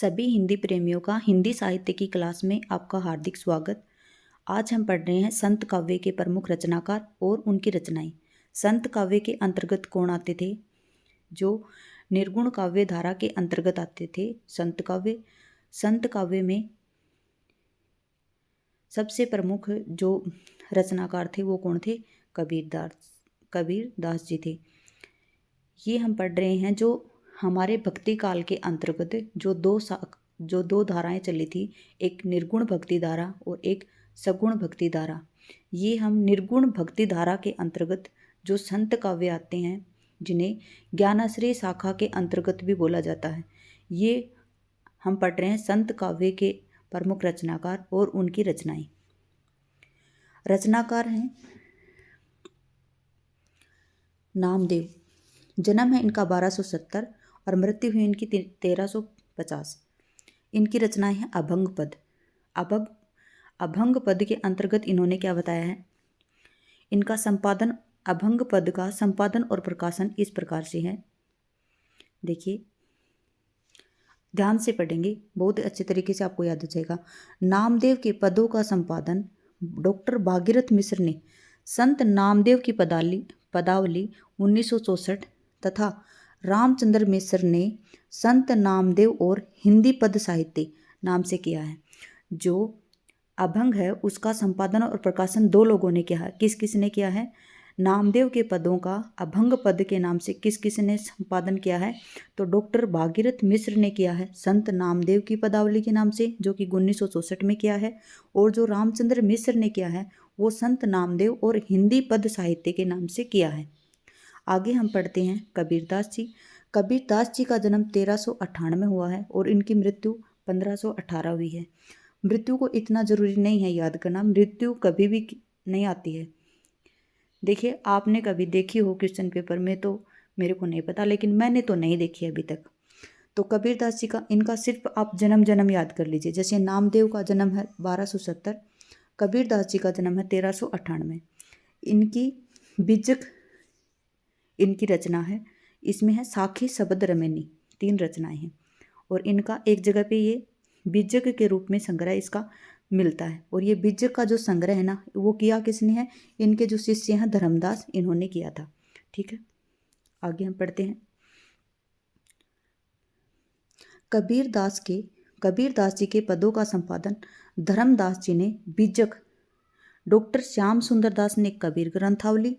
सभी हिंदी प्रेमियों का हिंदी साहित्य की क्लास में आपका हार्दिक स्वागत। आज हम पढ़ रहे हैं संत काव्य के प्रमुख रचनाकार और उनकी रचनाएं। संत काव्य के अंतर्गत कौन आते थे? जो निर्गुण काव्य धारा के अंतर्गत आते थे संत काव्य। संत काव्य में सबसे प्रमुख जो रचनाकार थे वो कौन थे? कबीरदास जी थे। ये हम पढ़ रहे हैं जो हमारे भक्ति काल के अंतर्गत जो दो धाराएं चली थी, एक निर्गुण भक्ति धारा और एक सगुण भक्ति धारा। ये हम निर्गुण भक्ति धारा के अंतर्गत जो संत काव्य आते हैं, जिन्हें ज्ञानाश्रय शाखा के अंतर्गत भी बोला जाता है, ये हम पढ़ रहे हैं संत काव्य के प्रमुख रचनाकार और उनकी रचनाएं। रचनाकार हैं नामदेव। जन्म है इनका 1270 और मृत्यु हुई इनकी 1350। इनकी रचनाएं हैं अभंग पद। अभंग पद के अंतर्गत इन्होंने क्या बताया है? इनका संपादन, अभंग पद का संपादन और प्रकाशन इस प्रकार से है। देखिए, ध्यान से पढ़ेंगे, बहुत अच्छे तरीके से आपको याद हो जाएगा। नामदेव के पदों का संपादन डॉक्टर भागीरथ मिश्र ने संत नामदेव की पदावली 1964 तथा रामचंद्र मिश्र ने संत नामदेव और हिंदी पद साहित्य नाम से किया है। जो अभंग है उसका संपादन और प्रकाशन दो लोगों ने किया है। किस किस ने किया है? नामदेव के पदों का अभंग पद के नाम से किस किस ने संपादन किया है? तो डॉक्टर भागीरथ मिश्र ने किया है संत नामदेव की पदावली के नाम से, जो कि 1964 में किया है। और जो रामचंद्र मिश्र ने किया है वो संत नामदेव और हिंदी पद साहित्य के नाम से किया है। आगे हम पढ़ते हैं कबीरदास जी। कबीरदास जी का जन्म 1398 में हुआ है और इनकी मृत्यु 1518 हुई है। मृत्यु को इतना जरूरी नहीं है याद करना, मृत्यु कभी भी नहीं आती है। देखिए, आपने कभी देखी हो क्वेश्चन पेपर में तो मेरे को नहीं पता, लेकिन मैंने तो नहीं देखी अभी तक। तो कबीरदास जी का इनका सिर्फ आप जन्म याद कर लीजिए। जैसे नामदेव का जन्म है 1270, कबीरदास जी का जन्म है 1398। इनकी बीजक इनकी रचना है, इसमें है साखी शब्द रमैनी, 3 रचनाएं हैं। और इनका एक जगह पे ये बीजक के रूप में संग्रह इसका मिलता है। और ये बीजक का जो संग्रह है ना, वो किया किसने है? इनके जो शिष्य हैं धर्मदास, इन्होंने किया था। ठीक है, आगे हम पढ़ते हैं। कबीरदास जी के पदों का संपादन धर्मदास जी ने। बीजक डॉक्टर श्याम सुंदर दास ने कबीर ग्रंथावली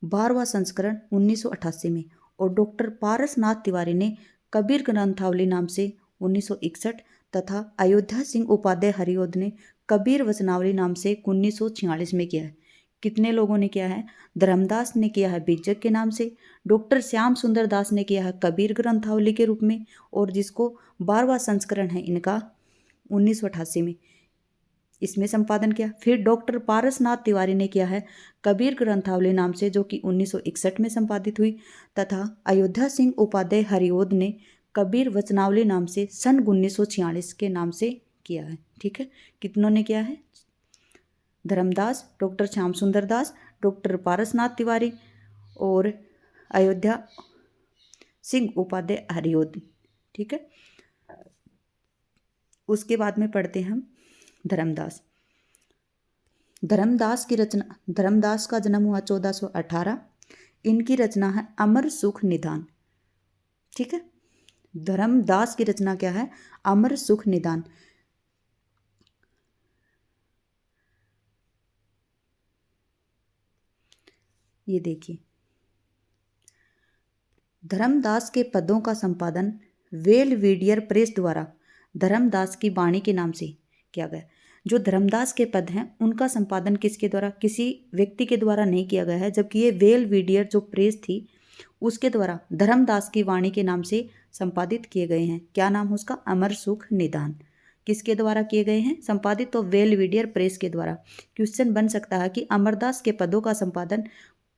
12वां संस्करण 1988 में, और डॉक्टर पारसनाथ तिवारी ने कबीर ग्रंथावली नाम से 1961 तथा अयोध्या सिंह उपाध्याय हरिओद ने कबीर वचनावली नाम से 1946 में किया है। कितने लोगों ने किया है? धर्मदास ने किया है बीजक के नाम से, डॉक्टर श्याम सुंदर दास ने किया है कबीर ग्रंथावली के रूप में, और जिसको 12वां संस्करण है इनका 1988 में, इसमें संपादन किया। फिर डॉक्टर पारसनाथ तिवारी ने किया है कबीर ग्रंथावली नाम से, जो कि 1961 में संपादित हुई, तथा अयोध्या सिंह उपाध्याय हरिओद ने कबीर वचनावली नाम से सन 1946 के नाम से किया है। ठीक है, कितनों ने किया है? धर्मदास, डॉक्टर श्याम सुंदर दास, डॉक्टर पारसनाथ तिवारी और अयोध्या सिंह उपाध्याय हरिओद। ठीक है, उसके बाद में पढ़ते हैं हम धर्मदास का जन्म हुआ 1418। इनकी रचना है अमर सुख निदान। ठीक है, धर्मदास की रचना क्या है? अमर सुख निदान। ये देखिए, धर्मदास के पदों का संपादन वेलवीडियर प्रेस द्वारा धर्मदास की वाणी के नाम से किया गया। जो धर्मदास के पद हैं उनका संपादन किसके द्वारा? किसी व्यक्ति के द्वारा नहीं किया गया है, जबकि ये वेलवीडियर जो प्रेस थी उसके द्वारा धर्मदास की वाणी के नाम से संपादित किए गए हैं। क्या नाम है उसका? अमर सुख निदान। किसके द्वारा किए गए हैं संपादित? तो वेलवीडियर प्रेस के द्वारा। क्वेश्चन बन सकता है कि अमरदास के पदों का संपादन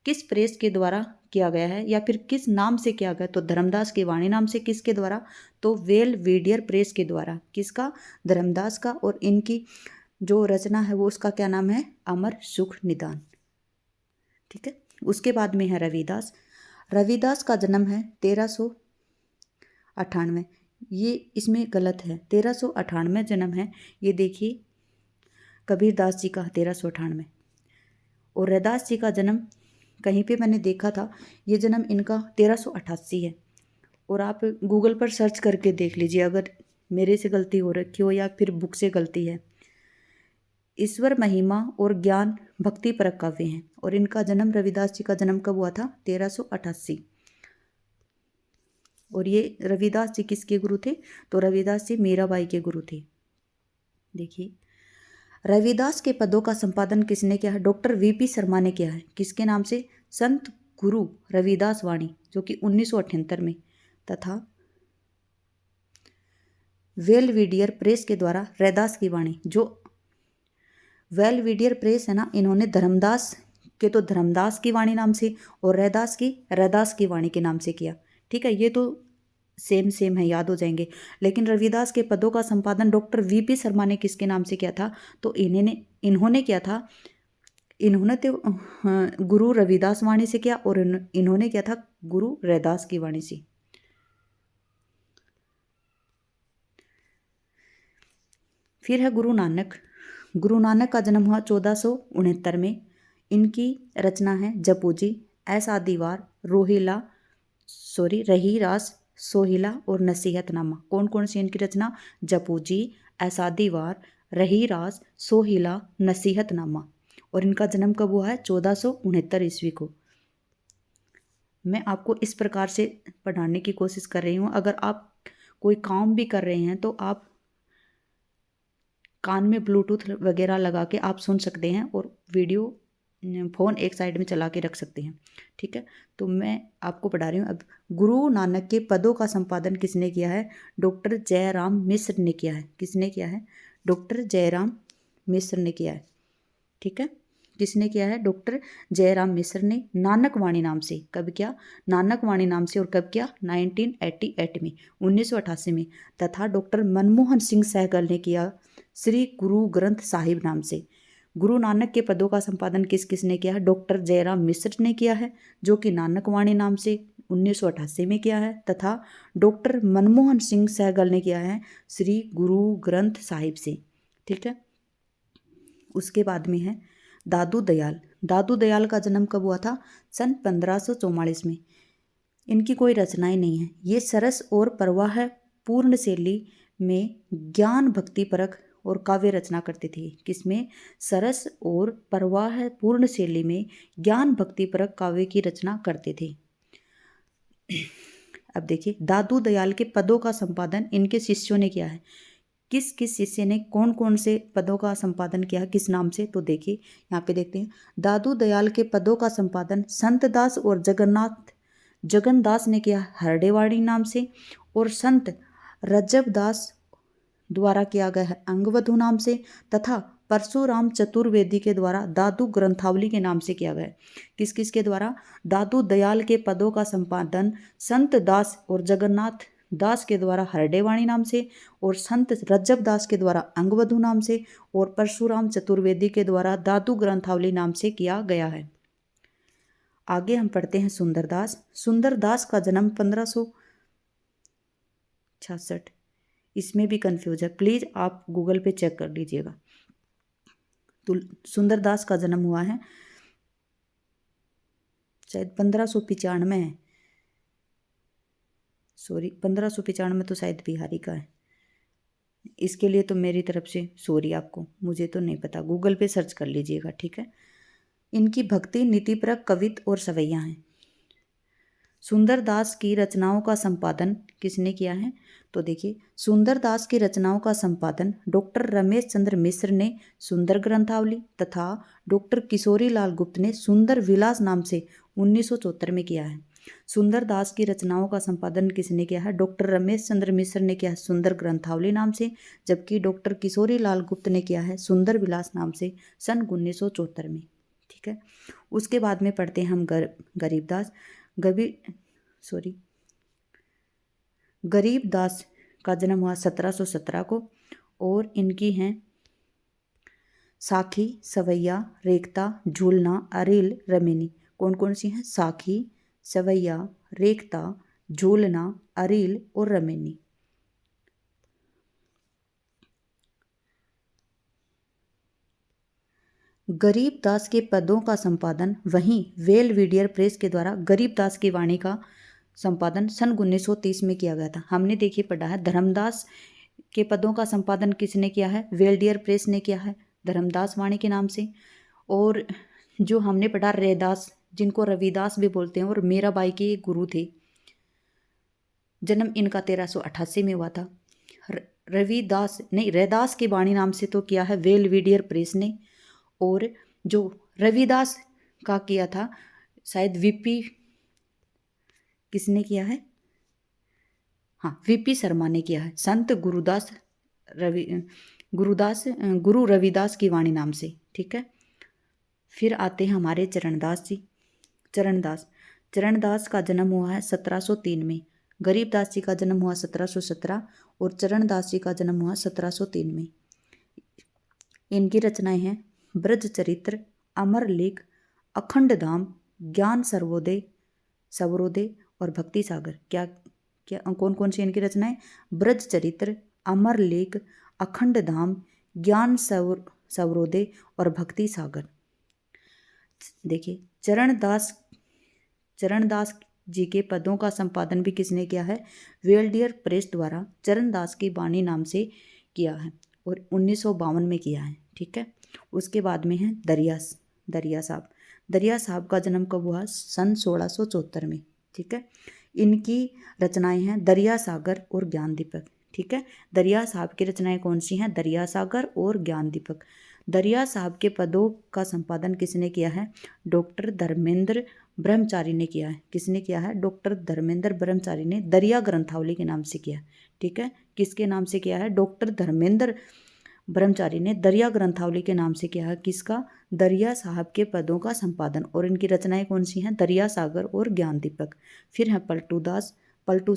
किस प्रेस के द्वारा किया गया है या फिर किस नाम से किया गया? तो धर्मदास की वाणी नाम से। किसके द्वारा? तो वेलवीडियर प्रेस के द्वारा। किसका? धर्मदास का। और इनकी जो रचना है वो उसका क्या नाम है? अमर सुख निदान। ठीक है, उसके बाद में है रविदास का जन्म है 1398। ये इसमें गलत है, 1398 जन्म है। ये देखिए कबीर दास जी का 1398, और रैदास जी का जन्म कहीं पे मैंने देखा था, ये जन्म इनका 1388 है। और आप गूगल पर सर्च करके देख लीजिए अगर मेरे से गलती हो रखी हो या फिर बुक से गलती है। ईश्वर महिमा और ज्ञान भक्ति परक काव्य हैं, और इनका जन्म, रविदास जी का जन्म कब हुआ था? 1388। और ये रविदास जी किसके गुरु थे? तो रविदास जी मीराबाई के गुरु थे। देखिए रविदास के पदों का संपादन किसने किया है? डॉक्टर वीपी शर्मा ने किया है। किसके नाम से? संत गुरु रविदास वाणी, जो कि 1978 में, तथा वेलविडियर प्रेस के द्वारा रैदास की वाणी, जो वेलविडियर प्रेस है ना, इन्होंने धर्मदास के तो धर्मदास की वाणी नाम से और रैदास की वाणी के नाम से किया। ठीक है, ये तो सेम है, याद हो जाएंगे। लेकिन रविदास के पदों का संपादन डॉक्टर वीपी शर्मा ने किसके नाम से किया था? तो इन्होंने किया था, इन्होंने तो गुरु रविदास वाणी से किया, और इन्होंने किया था गुरु रैदास की वाणी से। फिर है गुरु नानक। गुरु नानक का जन्म हुआ 1469 में। इनकी रचना है जपूजी, ऐसा दीवार, रही रास, सोहिला और नसीहतनामा। कौन कौन सी इनकी रचना? जपूजी, ऐसा दीवार, रही रास, सोहिला, नसीहतनामा। और इनका जन्म कब हुआ है? 1469 ईस्वी को। मैं आपको इस प्रकार से पढ़ाने की कोशिश कर रही हूँ। अगर आप कोई काम भी कर रहे हैं तो आप कान में ब्लूटूथ वगैरह लगा के आप सुन सकते हैं, और वीडियो फ़ोन एक साइड में चला के रख सकते हैं। ठीक है, तो मैं आपको पढ़ा रही हूँ अब। गुरु नानक के पदों का संपादन किसने किया है? डॉक्टर जयराम मिश्र ने किया है। किसने किया है? डॉक्टर जयराम मिश्र ने किया है। ठीक है, किसने किया है? डॉक्टर जयराम मिश्र ने, नानक वाणी नाम से। कब किया? नानक वाणी नाम से। और कब किया? 1988 में, 1988 में। तथा डॉक्टर मनमोहन सिंह सहगल ने किया श्री गुरु ग्रंथ साहिब नाम से। गुरु नानक के पदों का संपादन किस किसने किया है? डॉक्टर जयराम मिश्र ने किया है, जो कि नानक वाणी नाम से 1988 में किया है। तथा डॉक्टर मनमोहन सिंह सहगल ने किया है श्री गुरु ग्रंथ साहिब से। ठीक है, उसके बाद में है दादू दयाल। दादू दयाल का जन्म कब हुआ था? सन 1544 में। इनकी कोई रचनाएं नहीं है। ये सरस और प्रवाह पूर्ण शैली में ज्ञान भक्ति परक और काव्य रचना करते थे। किसमें? सरस और प्रवाह पूर्ण शैली में ज्ञान भक्ति परक काव्य की रचना करते थे। अब देखिए दादू दयाल के पदों का संपादन इनके शिष्यों ने किया है। किस किस शिष्य ने कौन कौन से पदों का संपादन किया है, किस नाम से? तो देखिए यहाँ पे देखते हैं। दादू दयाल के पदों का संपादन संत दास और जगन दास ने किया हरडेवाड़ी नाम से, और संत रज्जब दास द्वारा किया गया है अंगवधु नाम से, तथा परशुराम चतुर्वेदी के द्वारा दादू ग्रंथावली के नाम से किया गया है। किस किस के द्वारा? दादू दयाल के पदों का संपादन संत दास और जगन्नाथ दास के द्वारा हरडेवाणी नाम से, और संत रज्जब दास के द्वारा अंगवधु नाम से, और परशुराम चतुर्वेदी के द्वारा दादू ग्रंथावली नाम से किया गया है। आगे हम पढ़ते हैं सुंदरदास। सुंदरदास का जन्म 1566। इसमें भी कंफ्यूज है, प्लीज़ आप गूगल पे चेक कर लीजिएगा। तो सुंदरदास का जन्म हुआ है शायद 1595 है, 1595 तो शायद बिहारी का है। इसके लिए तो मेरी तरफ से सॉरी आपको, मुझे तो नहीं पता, गूगल पे सर्च कर लीजिएगा। ठीक है, इनकी भक्ति नीतिपरक कवित और सवैया हैं। सुंदरदास की रचनाओं का संपादन किसने किया है? तो देखिए सुंदरदास की रचनाओं का संपादन डॉक्टर रमेश चंद्र मिश्र ने सुंदर ग्रंथावली, तथा डॉक्टर किशोरी लाल गुप्त ने सुंदर विलास नाम से 1974 में किया है। सुंदरदास की रचनाओं का संपादन किसने किया है? डॉक्टर रमेश चंद्र मिश्र ने किया है सुंदर ग्रंथावली नाम से, जबकि डॉक्टर किशोरी लाल गुप्त ने किया है सुंदर विलास नाम से सन 1974 में। ठीक है, उसके बाद में पढ़ते हैं हम गरीबदास का जन्म हुआ 1717 को, और इनकी हैं साखी, सवैया, रेखता, झूलना, अरिल, रमेनी। कौन कौन सी हैं? साखी, सवैया, रेखता, झूलना, अरिल और रमेनी। गरीबदास के पदों का संपादन वहीं वेलविडियर प्रेस के द्वारा गरीबदास की वाणी का संपादन सन 1930 में किया गया था। हमने देखिए पढ़ा है धर्मदास के पदों का संपादन किसने किया है, वेलडियर प्रेस ने किया है धर्मदास वाणी के नाम से। और जो हमने पढ़ा रैदास, जिनको रविदास भी बोलते हैं और मीराबाई के गुरु थे, जन्म इनका 1388 में हुआ था। रविदास नहीं, रैदास की वाणी नाम से तो किया है वेलविडियर प्रेस ने, और जो रविदास का किया था शायद वीपी, किसने किया है, हाँ वीपी शर्मा ने किया है, संत गुरु रविदास की वाणी नाम से। ठीक है, फिर आते हैं हमारे चरणदास जी। चरणदास का जन्म हुआ है 1703 में, गरीबदास जी का जन्म हुआ 1717 और चरणदास जी का जन्म हुआ 1703 में। इनकी रचनाएं हैं ब्रज चरित्र, अमर लेख, अखंड धाम, ज्ञान सर्वोदय और भक्ति सागर। क्या क्या कौन कौन सी इनकी रचनाएं, ब्रज चरित्र, अमर लेख, अखंड धाम, ज्ञान सर्वोदय और भक्ति सागर। देखिए चरणदास जी के पदों का संपादन भी किसने किया है, वेलडियर प्रेस द्वारा चरणदास की वाणी नाम से किया है और 1952 में किया है। ठीक है, उसके बाद में है दरिया साहब का जन्म कब हुआ, सन 1674 में। ठीक है, इनकी रचनाएं हैं दरिया सागर और ज्ञान दीपक। ठीक है, दरिया साहब की रचनाएं कौन सी हैं, दरिया सागर और ज्ञान दीपक। दरिया साहब के पदों का संपादन किसने किया है, डॉक्टर धर्मेंद्र ब्रह्मचारी ने किया है। किसने किया है, डॉक्टर धर्मेंद्र ब्रह्मचारी ने दरिया ग्रंथावली के नाम से किया। ठीक है, किसके नाम से किया है, डॉक्टर धर्मेंद्र ब्रह्मचारी ने दरिया ग्रंथावली के नाम से किया है। किसका, दरिया साहब के पदों का संपादन, और इनकी रचनाएं कौन सी हैं, दरिया सागर और ज्ञान दीपक। फिर है पलटू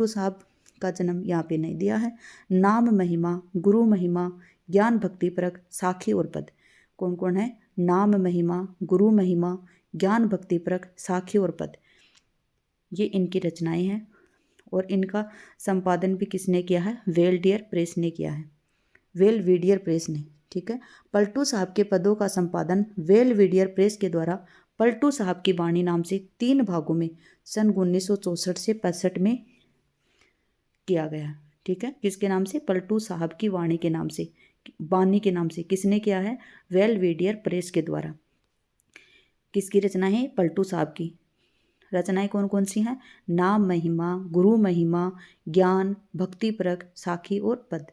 साहब का जन्म यहाँ पे नहीं दिया है। नाम महिमा, गुरु महिमा, ज्ञान भक्ति परक, साखी और पद। कौन कौन है, नाम महिमा, गुरु महिमा, ज्ञान भक्ति परक, साखी और पद, ये इनकी रचनाएं हैं। और इनका संपादन भी किसने किया है, वेलविडियर प्रेस ने। ठीक है, पलटू साहब के पदों का संपादन वेलविडियर प्रेस के द्वारा पलटू साहब की वाणी नाम से 3 भागों में सन 1964 से 65 में किया गया। ठीक है, किसके नाम से, पलटू साहब की वाणी के नाम से किसने किया है, वेलविडियर प्रेस के द्वारा। किसकी रचना है, पलटू साहब की। रचनाएं कौन कौन सी हैं, नाम महिमा, गुरु महिमा, ज्ञान भक्ति परक, साखी और पद।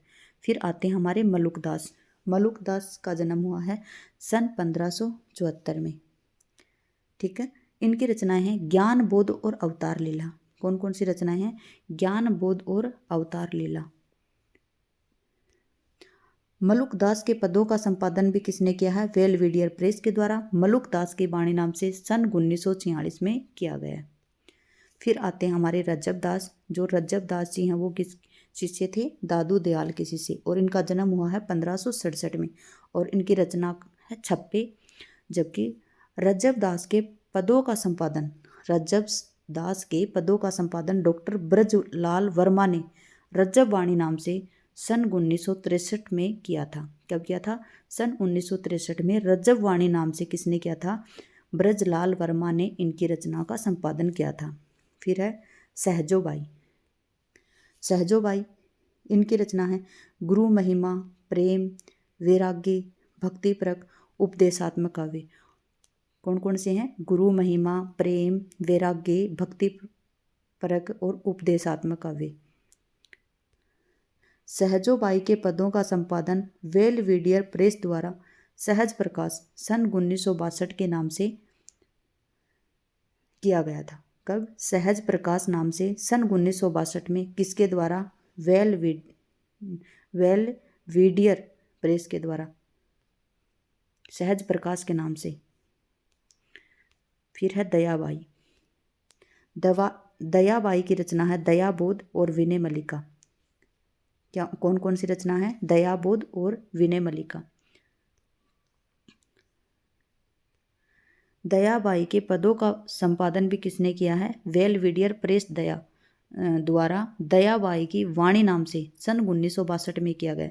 फिर आते हैं हमारे मलुकदास का जन्म हुआ है सन 1574 में। ठीक है, इनकी रचनाएं हैं ज्ञान बोध और अवतार लीला। कौन कौन सी रचनाएं हैं, ज्ञान बोध और अवतार लीला। मलुकदास के पदों का संपादन भी किसने किया है, वेलविडियर प्रेस के द्वारा मलुकदास की वाणी नाम से सन 1946 में किया गया। फिर आते हैं हमारे रज्जबदास। जो रज्जबदास जी हैं वो किस शिष्य थे, दादू दयाल के शिष्य, और इनका जन्म हुआ है 1567 में और इनकी रचना है छप्पे। जबकि रज्जबदास के पदों का संपादन डॉक्टर ब्रजलाल वर्मा ने रज्जब वाणी नाम से सन 1963 में किया था। कब किया था, सन 1963 में रज्जब वाणी नाम से किसने किया था, ब्रजलाल वर्मा ने इनकी रचना का संपादन किया था। फिर है सहजोबाई, इनकी रचना है गुरु महिमा, प्रेम, वैराग्य, भक्ति परक, उपदेशात्मक काव्य। कौन कौन से हैं, गुरु महिमा, प्रेम, वैराग्य, भक्ति परक और उपदेशात्मक काव्य। सहजोबाई के पदों का संपादन वेलविडियर प्रेस द्वारा सहज प्रकाश सन 1962 के नाम से किया गया था। कब, सहज प्रकाश नाम से सन 1962 में किसके द्वारा, वेलविडियर प्रेस के द्वारा सहज प्रकाश के नाम से। फिर है दयाबाई की रचना है दयाबोध और विनय मल्लिका। क्या कौन कौन सी रचना है, दयाबोध और विनय मल्लिका। दयाबाई के पदों का संपादन भी किसने किया है, वेलविडियर प्रेस द्वारा दयाबाई की वाणी नाम से सन 1962 में किया गया।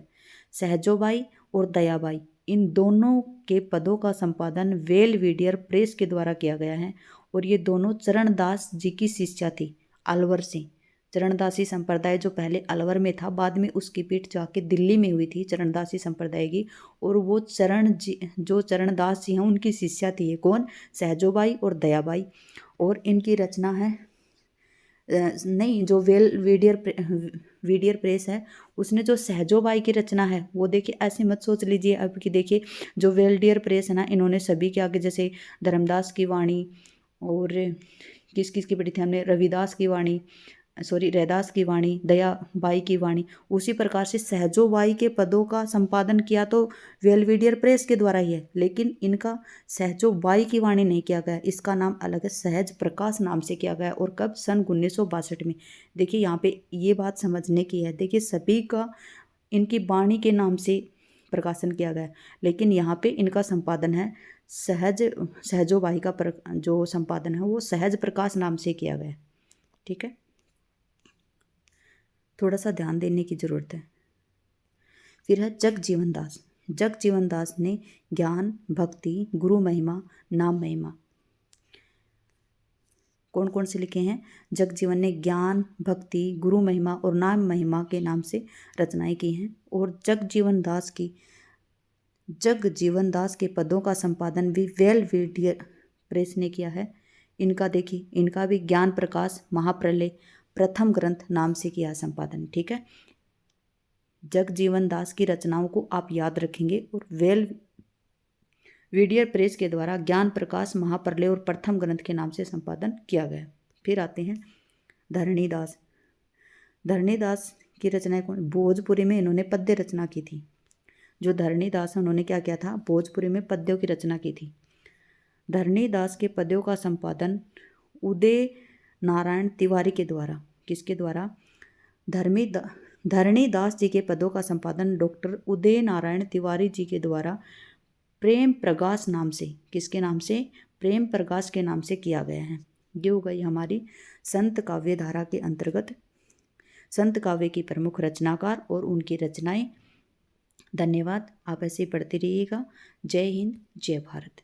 सहजोबाई और दयाबाई इन दोनों के पदों का संपादन वेलविडियर प्रेस के द्वारा किया गया है और ये दोनों चरणदास जी की शिष्या थी अलवर से। चरणदासी संप्रदाय जो पहले अलवर में था, बाद में उसकी पीठ जाके दिल्ली में हुई थी चरणदासी संप्रदाय की, और वो जो चरणदास जी हैं उनकी शिष्या थी। ये कौन? सहजोबाई और दयाबाई। और इनकी रचना है नहीं, जो वीडियर प्रेस है उसने जो सहजोबाई की रचना है वो देखिए, ऐसे मत सोच लीजिए अब कि देखिए जो वेलडियर प्रेस है ना, इन्होंने सभी के आगे जैसे धर्मदास की वाणी और किस किस की पढ़ी थी हमने, रविदास की वाणी, रैदास की वाणी, दयाबाई की वाणी, उसी प्रकार से सहजोबाई के पदों का संपादन किया तो वेलविडियर प्रेस के द्वारा ही है, लेकिन इनका सहजोबाई की वाणी नहीं किया गया, इसका नाम अलग है, सहज प्रकाश नाम से किया गया। और कब? सन 1962 में। देखिए यहाँ पे ये बात समझने की है, देखिए सभी का इनकी वाणी के नाम से प्रकाशन किया गया, लेकिन यहाँ पे इनका संपादन है सहजोबाई का जो संपादन है वो सहज प्रकाश नाम से किया गया। ठीक है, थोड़ा सा ध्यान देने की जरूरत है। फिर है जगजीवन दास। जगजीवन दास ने ज्ञान, भक्ति, गुरु महिमा, नाम महिमा कौन कौन से लिखे हैं? जगजीवन ने ज्ञान, भक्ति, गुरु महिमा और नाम महिमा के नाम से रचनाएं की हैं। और जगजीवन दास के पदों का संपादन भी वेलविडियर प्रेस ने किया है। इनका देखिए, इनका भी ज्ञान प्रकाश महाप्रलय प्रथम ग्रंथ नाम से किया संपादन। ठीक है, जगजीवन दास की रचनाओं को आप याद रखेंगे और वेलविडियर प्रेस के द्वारा ज्ञान प्रकाश महाप्रलय और प्रथम ग्रंथ के नाम से संपादन किया गया। फिर आते हैं धरणीदास। धरणीदास की रचनाएं कौन? भोजपुरी में इन्होंने पद्य रचना की थी। जो धरणीदास है उन्होंने क्या किया था? भोजपुरी में पद्यों की रचना की थी। धरणीदास के पद्यों का संपादन उदय नारायण तिवारी के द्वारा, किसके द्वारा? धरणीदास जी के पदों का संपादन डॉक्टर उदय नारायण तिवारी जी के द्वारा प्रेम प्रकाश नाम से, किसके नाम से? प्रेम प्रकाश के नाम से किया गया है। ये हो गई हमारी संत काव्य धारा के अंतर्गत संत काव्य की प्रमुख रचनाकार और उनकी रचनाएं। धन्यवाद, आप ऐसे ही पढ़ते रहिएगा। जय हिंद, जय भारत।